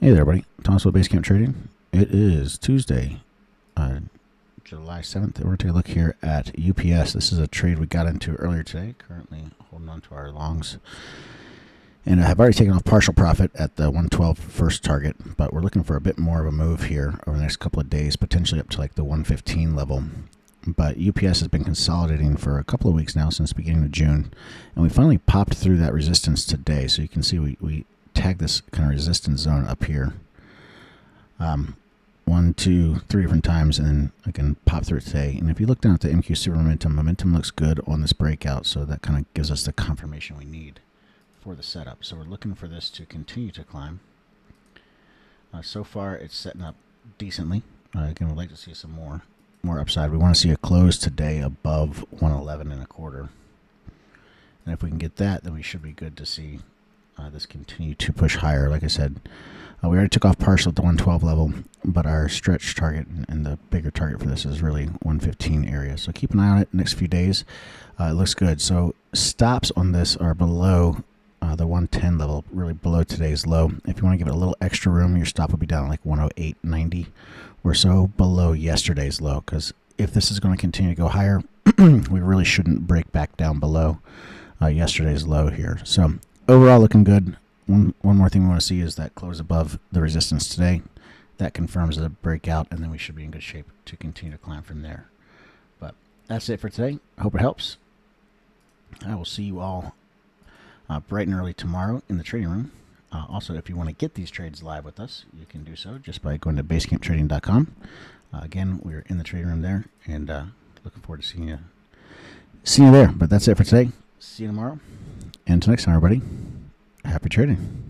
Hey there, everybody. Thomas with Basecamp Trading. It is Tuesday, July 7th. We're going to take a look here at UPS. This is a trade we got into earlier today. Currently holding on to our longs. And I have already taken off partial profit at the 112 first target, but we're looking for a bit more of a move here over the next couple of days, potentially up to like the 115 level. But UPS has been consolidating for a couple of weeks now since the beginning of June. And we finally popped through that resistance today. So you can see we tag this kind of resistance zone up here 1, 2, 3 different times, and then I can pop through it today. And if you look down at the MQ Super momentum looks good on this breakout, so that kind of gives us the confirmation we need for the setup. So we're looking for this to continue to climb. So far it's setting up decently. Again, we'd like to see some more upside. We want to see a close today above 111 and a quarter, and if we can get that, then we should be good to see this continue to push higher. Like I said, we already took off partial at the 112 level, but our stretch target and the bigger target for this is really 115 area. So keep an eye on it next few days. It looks good. So stops on this are below the 110 level, really below today's low. If you want to give it a little extra room, your stop will be down like 108.90 or so below yesterday's low, because if this is going to continue to go higher, we really shouldn't break back down below yesterday's low here. So overall, looking good. One more thing we want to see is that close above the resistance today. That confirms the breakout, and then we should be in good shape to continue to climb from there. But that's it for today. I hope it helps. I will see you all bright and early tomorrow in the trading room. Also, if you want to get these trades live with us, you can do so just by going to basecamptrading.com. Again, we're in the trading room there, and looking forward to seeing you there. But that's it for today. See you tomorrow. And until next time, everybody, happy trading.